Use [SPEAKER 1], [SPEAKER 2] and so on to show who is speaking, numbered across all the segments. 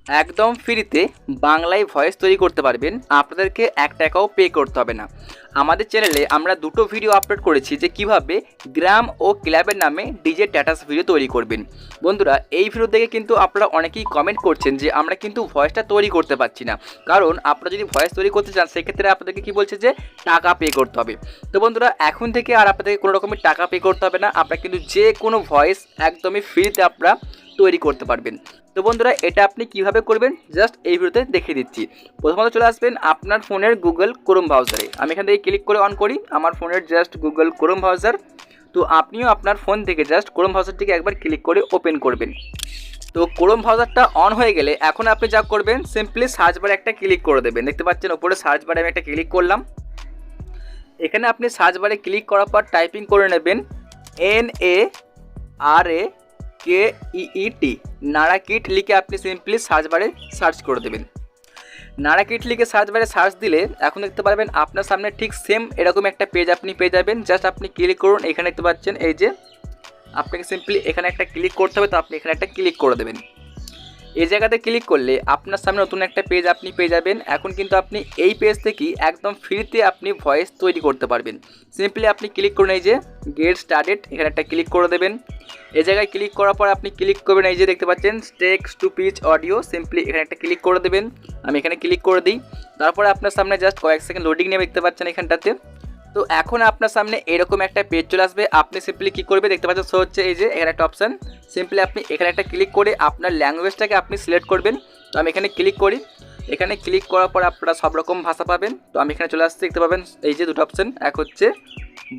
[SPEAKER 1] একদম ফ্রিতে বাংলায় ভয়েস তৈরি করতে পারবেন। আপনাদেরকে 1 টাকাও পে করতে হবে না। আমাদের চ্যানেলে আমরা দুটো ভিডিও আপলোড করেছি যে কিভাবে গ্রাম ও ক্লাবের নামে ডিজে স্ট্যাটাস ভিডিও তৈরি করবেন। বন্ধুরা, এই ভিডিও দেখে কিন্তু আপনারা অনেকেই কমেন্ট করছেন যে আমরা কিন্তু ভয়েসটা তৈরি করতে পারছি না। কারণ আপনারা যদি ভয়েস তৈরি করতে চান সেক্ষেত্রে আপনাদেরকে কী বলছে যে টাকা পে করতে হবে। তো বন্ধুরা, এখন থেকে আর আপনাদেরকে কোনো রকমের টাকা পে করতে হবে না। আপনারা কিন্তু যে কোনো ভয়েস একদমই ফ্রিতে আপনারা তৈরি করতে পারবেন। তো বন্ধুরা, এটা আপনি কিভাবে করবেন জাস্ট এই ভিডিওতে দেখিয়ে দিচ্ছি। প্রথমত চলে আসবেন আপনার ফোনের গুগল ক্রোম ব্রাউজারে। আমি এখান থেকে ক্লিক করে অন করি আমার ফোনের জাস্ট গুগল ক্রোম ব্রাউজার। তো আপনিও আপনার ফোন থেকে জাস্ট ক্রোম ব্রাউজারটিকে একবার ক্লিক করে ওপেন করবেন। তো ক্রোম ব্রাউজারটা অন হয়ে গেলে এখন আপনি যা করবেন সিম্পলি সার্চ বারে একটা ক্লিক করে দেবেন। দেখতে পাচ্ছেন ওপরে সার্চ বারে আমি একটা ক্লিক করলাম। এখানে আপনি সার্চ বারে ক্লিক করার পর টাইপিং করে নেবেন NARAKEET, নারাকিট লিখে আপনি সিম্পলি সার্চ বারে সার্চ করে দেবেন। নারাকিট লিখে সার্চ বারে সার্চ দিলে এখন দেখতে পারবেন আপনার সামনে ঠিক সেম এরকম একটা পেজ আপনি পেয়ে যাবেন। জাস্ট আপনি ক্লিক করুন। এখানে দেখতে পাচ্ছেন এই যে আপনাকে সিম্পলি এখানে একটা ক্লিক করতে হবে। তো আপনি এখানে একটা ক্লিক করে দেবেন। এই জায়গাতে ক্লিক করলে আপনার সামনে নতুন একটা পেজ আপনি পেয়ে যাবেন। এখন কিন্তু আপনি এই পেজ থেকেই একদম ফ্রিতে আপনি ভয়েস তৈরি করতে পারবেন। সিম্পলি আপনি ক্লিক করুন এই যে গেট স্টার্টেড, এখানে একটা ক্লিক করে দেবেন। এই জায়গায় ক্লিক করার পর আপনি ক্লিক করবেন এই যে দেখতে পাচ্ছেন text to speech audio, simply এখানে একটা ক্লিক করে দেবেন। আমি এখানে ক্লিক করে দিই। তারপরে আপনার সামনে জাস্ট কয়েক সেকেন্ড লোডিং নিয়ে দেখতে পাচ্ছেন এখানটাতে। তো এখন আপনার সামনে এরকম একটা পেজ চলে আসবে। আপনি সিম্পলি কী করবে দেখতে পাচ্ছেন শো হচ্ছে এই যে এখানে একটা অপশান। সিম্পলি আপনি এখানে একটা ক্লিক করে আপনার ল্যাঙ্গুয়েজটাকে আপনি সিলেক্ট করবেন। তো আমি এখানে ক্লিক করি। এখানে ক্লিক করার পর আপনারা সব রকম ভাষা পাবেন। তো আমি এখানে চলে আসছি, দেখতে পাবেন এই যে দুটো অপশান, এক হচ্ছে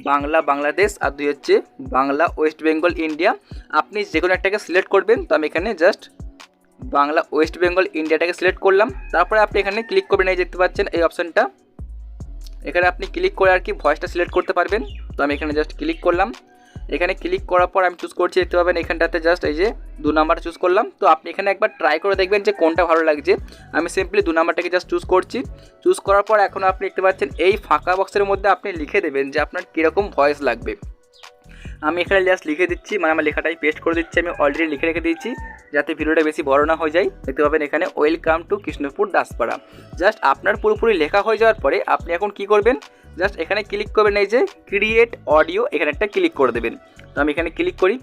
[SPEAKER 1] বাংলা বাংলাদেশ আর দুই হচ্ছে বাংলা ওয়েস্ট বেঙ্গল ইন্ডিয়া। আপনি যে কোনো একটাকে সিলেক্ট করবেন। তো আমি এখানে জাস্ট বাংলা ওয়েস্ট বেঙ্গল ইন্ডিয়াটাকে সিলেক্ট করলাম। তারপরে আপনি এখানে ক্লিক করবেন এই দেখতে পাচ্ছেন এই অপশানটা। এখানে আপনি ক্লিক করে আর কি ভয়েসটা সিলেক্ট করতে পারবেন। তো আমি এখানে জাস্ট ক্লিক করলাম। এখানে ক্লিক করার পর আমি চুজ করছি, দেখতে পাবেন এখানটাতে জাস্ট এই যে 2 নাম্বার চুজ করলাম। তো আপনি এখানে একবার ট্রাই করে দেখবেন যে কোনটা ভালো লাগছে। আমি সিম্পলি 2 নাম্বারটাকে জাস্ট চুজ করছি। চুজ করার পর এখন আপনি দেখতে পাচ্ছেন এই ফাঁকা বক্সের মধ্যে আপনি লিখে দেবেন যে আপনার কীরকম ভয়েস লাগবে। আমি এখানে জাস্ট লিখে দিচ্ছি, মানে আমার লেখাটাই পেস্ট করে দিচ্ছি। আমি অলরেডি লিখে রেখে দিয়েছি যাতে ভিডিওটা বেশি বড় না হয়ে যায়। দেখতে পাবেন এখানে welcome to Krishnapur Daspara. Just আপনার পুরোপুরি লেখা হয়ে যাওয়ার পরে আপনি এখন কি করবেন জাস্ট এখানে ক্লিক করবেন এই যে ক্রিয়েট অডিও, এখানে একটা ক্লিক করে দেবেন। তো আমি এখানে ক্লিক করি।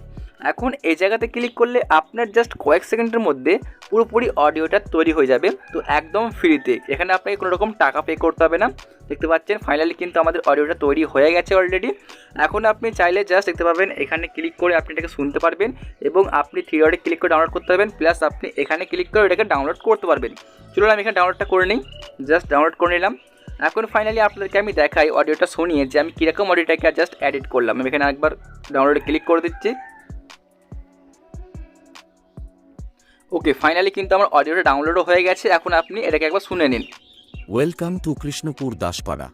[SPEAKER 1] এখন এই জায়গাতে ক্লিক করলে আপনার জাস্ট কয়েক সেকেন্ডের মধ্যে পুরোপুরি অডিওটা তৈরি হয়ে যাবে। তো একদম ফ্রিতে, এখানে আপনাকে কোনো রকম টাকা পে করতে হবে না। দেখতে পাচ্ছেন ফাইনালি কিন্তু আমাদের অডিওটা তৈরি হয়ে গেছে অলরেডি। এখন আপনি চাইলে জাস্ট দেখতে পাবেন এখানে ক্লিক করে আপনি এটাকে শুনতে পারবেন এবং আপনি 3 ডটে ক্লিক করে ডাউনলোড করতে পারবেন, প্লাস আপনি এখানে ক্লিক করে এটাকে ডাউনলোড করতে পারবেন। চলুন আমি এখানে ডাউনলোডটা করে নিই। জাস্ট ডাউনলোড করে নিলাম। এখন ফাইনালি আপনাদেরকে আমি দেখাই অডিওটা শুনিয়ে যে আমি কীরকম অডিওটাকে জাস্ট এডিট করলাম। আমি এখানে একবার ডাউনলোডে ক্লিক করে দিচ্ছি। ওকে, ফাইনালি কিন্তু আমার অডিওটা ডাউনলোডও হয়ে গেছে। এখন আপনি এটাকে একবার শুনে নিন।
[SPEAKER 2] Welcome to Krishnapur Daspara.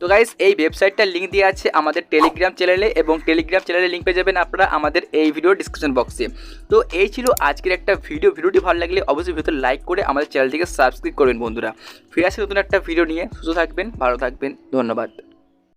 [SPEAKER 1] তো গাইস, এই ওয়েবসাইটটার লিঙ্ক দেওয়া আছে আমাদের টেলিগ্রাম চ্যানেলে, এবং টেলিগ্রাম চ্যানেলের লিঙ্ক পেয়ে যাবেন আপনারা আমাদের এই ভিডিও ডিসক্রিপশন বক্সে। তো এই ছিল আজকের একটা ভিডিওটি ভালো লাগলে অবশ্যই ভিডিওতে লাইক করে আমাদের চ্যানেলটিকে সাবস্ক্রাইব করবেন বন্ধুরা। ফিরে আসি নতুন একটা ভিডিও নিয়ে। সুস্থ থাকবেন, ভালো থাকবেন, ধন্যবাদ।